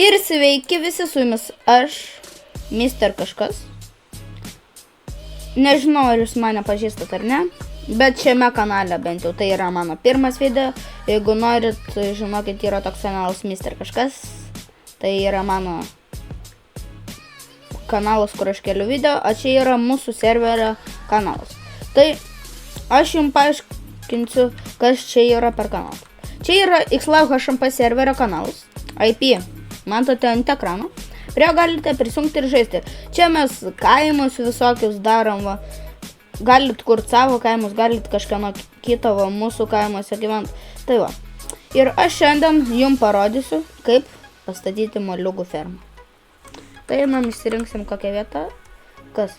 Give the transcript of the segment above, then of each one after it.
Ir sveiki visi, su jumis aš, Mister kažkas. Nežinau, ar jūs mane pažįstat ar ne, bet šiame kanale bent jau tai yra mano pirmas video. Jeigu norit, žinokit, yra toks kanalas Mister kažkas. Tai yra mano kanalas, kur aš keliu video, o čia yra mūsų serverio kanalas. Tai aš jums paaiškinsiu, kas čia yra per kanalą. Čia yra XLHMP serverio kanalas, IP. Matote ant ekrano, prie jo galite prisijungti ir žaisti. Čia mes kaimus visokius darom, va. Galit kurt savo kaimus, galit kažkieno kito, va, mūsų kaimuose gyvent. Tai va. Ir aš šiandien jums parodysiu, kaip pastatyti moliūgų fermą. Tai man išsirinksim kokią vietą. Kas?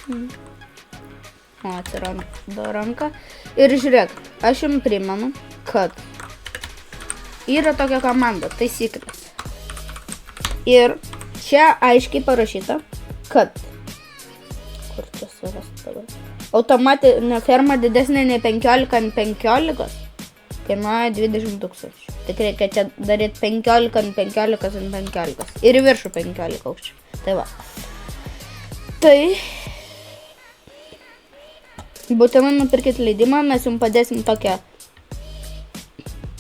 O, atsirado ranka. Ir žiūrėk, aš jums primenu, kad yra tokia komanda, taisyklės. Ir čia aiškiai parašyta, kad kur čia surasti dabar? Automatinė ferma didesnė nei 15 ant 15 kainuoja 20 000. Tik reikia čia daryti 15 ant 15 ant 15. Ir į viršų 15 aukščių. Tai va. Tai būtinai nupirkit leidimą, mes jums padėsim tokią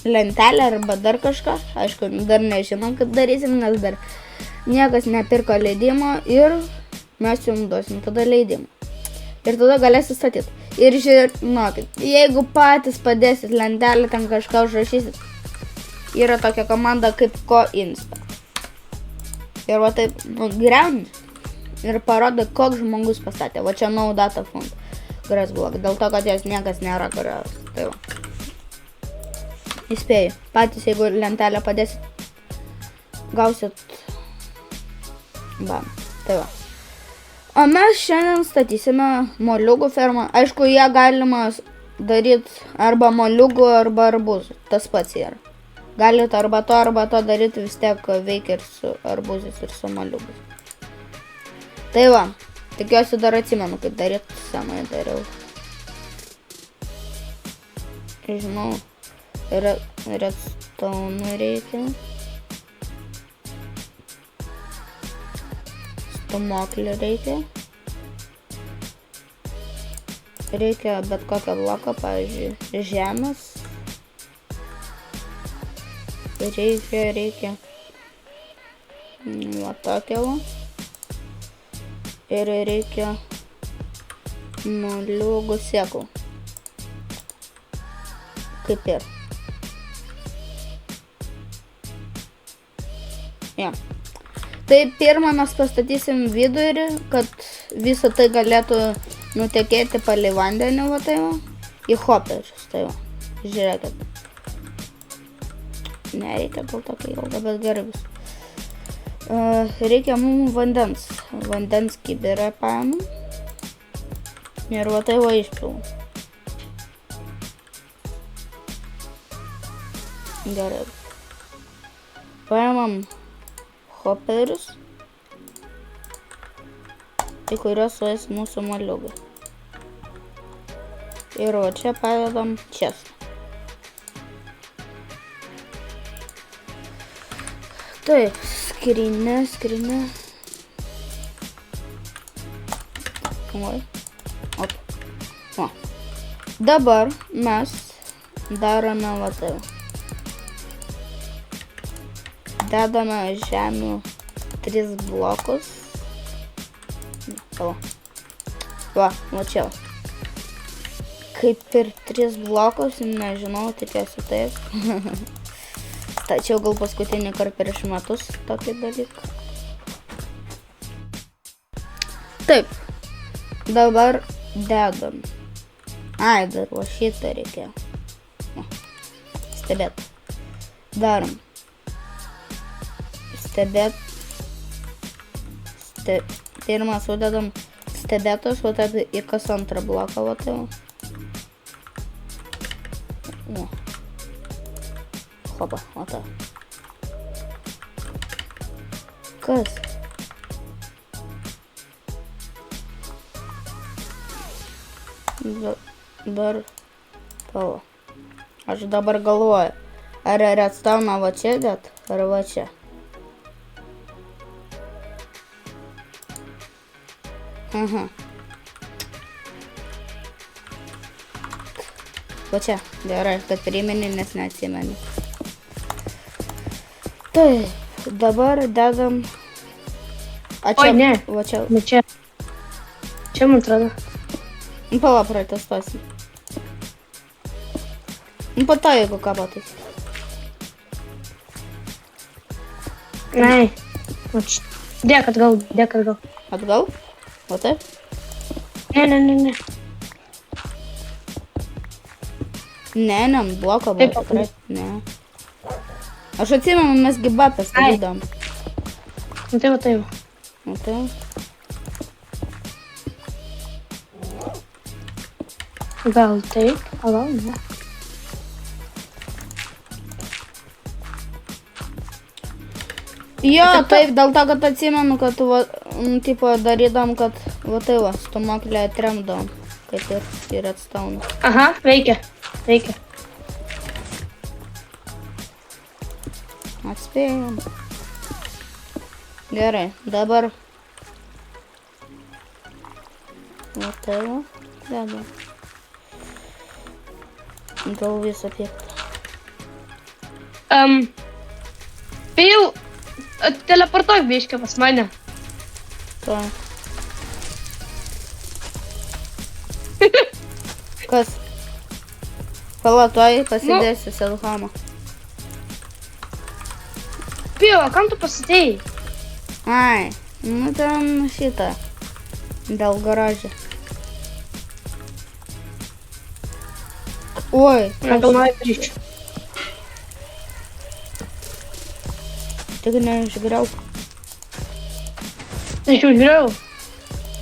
lentelę arba dar kažką. Aišku, dar nežinom, kaip darysim, nes dar niekas nepirko leidimo ir mes jums duosim tada leidimą. Ir tada galėsit statyti. Ir žinokit, jeigu patys padėsit lentelę, ten kažką užrašysit, yra tokia komanda kaip CoInspect. Ir va taip griauni ir parodo, koks žmogus pastatė. Va čia no data fund. Grass block, dėl to, kad jas niekas nėra kurios. Tai va. Įspėju, patys jeigu lentelę padėsit, gausit bam. Tai va. O mes šiandien statysime moliūgų fermą. Aišku, ją galima daryti arba moliūgų, arba arbūzų. Tas pats yra. Galit arba to daryti, vis tiek veikia ir su arbūzais, ir su moliūgais. Tai va. Tikiuosi dar atsimenu, kaip daryti, senai dariau. Žinau, redstone reikia. Stumoklį reikia. Reikia bet kokią bloką, pavyzdžiui, žemės. Reikia. Va tokia va. Ir reikia moliūgų sėklų. Kaip ir. Ja. Tai pirmą mes pastatysim vidurį, kad visą tai galėtų nutekėti palei vandenį, va tai va, į hoperius, tai va. Žiūrėkit. Nereikia gal tokio ilgo, bet gerai bus. Reikia mums vandens. Vandens kibirą paėmam. Ir va tai va išpilam. Gerai. Paėmam hoperius, į kuriuos suės mūsų moliūgai. Ir va čia padedam čestą. Taip, skrinė. Oi. Op. O. Dabar mes darome va tai. Dedame žemių 3 blokus. Va čia. Kaip ir 3 blokus, nežinau, tikiuosi taip. Tačiau gal paskutinį kartą prieš metus tokį dalyką. Taip. Dabar dedam. Ai, dar va šitą reikėjo. Stebėt. Darom. Stebėt. Pirmą sudedam stebėtos, va taip į kas antrą bloką, va tai. Hopa, va tai. Kas? Dar tavo. Aš dabar galvoju, ar redstone va čia dėt, ar va čia. Aha. Va čia, gerai, kad primeni, nes neatsimeni. Tai, dabar dedam... A čia, Oi, ne. va čia. Ne čia. Čia, man atrodo. Nu, pala, pratestuosim. Nu, po to, jeigu ką patys. Ai. Dėk atgal, dėk atgal. Atgal? O taip? Ne. Ne, ant bloko buvo Taip, tikrai. Ne. Aš atsimenu, mes gi bapės darydom. Nu tai va tai va. O tai. Gal taip, o gal ne. Jo, taip, dėl to, kad atsimenu, kad va, tipo, darydom, kad va tai va, stumoklę atremdom, kaip ir redstone. Aha, veikia. Atspėjom. Gerai, dabar. Va tai va, dedam. Gal visą piektą. Pijau, teleportuok biškį pas mane. To. Kas? Palatoj pasidėsiu selhamą. Pijau, o kam tu pasidėjai? Ai, nu ten šitą. Dėl garažą. Oi. Gal nori grįžti. Tik neišgriauk. Aš jau žiūrėjau.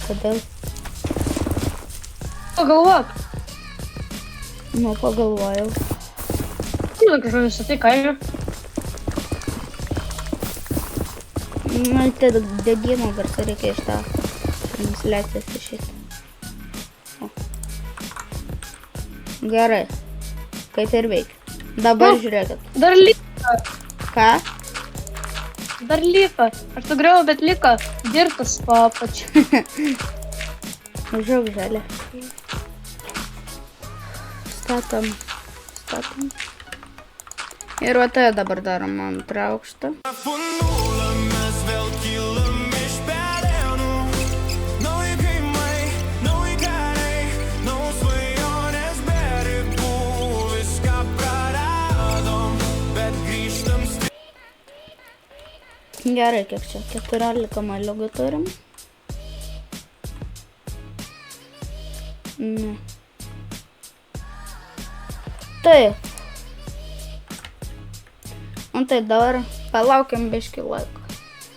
Kodėl? Pagalvok. Nu, pagalvojau. Nu, kažkokius tai kaime. Nu, tai degimo garsą reikia iš tą transliacijas išėti. Gerai. Kaip ir veikia. Dabar žiūrėkit. Dar liko. Ką? Dar liko. Aš sugriau, bet liko dirbtas po apačiu. Užauk žalę. Statom. Ir va tai dabar darom antrą aukštą. Gerai, kiek čia? 14 maliugų turim. Ne. Taip. Nu tai dabar palaukiam biškį laiko.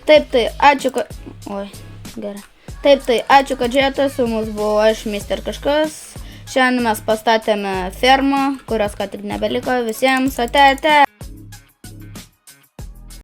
Taip, tai ačiū, kad... Oi, gerai. Taip, tai ačiū, kad žiūrėjote, su mus buvo aš, Mister kažkas. Šiandien mes pastatėme fermą, kurios ką tik nebeliko. Visiems ate.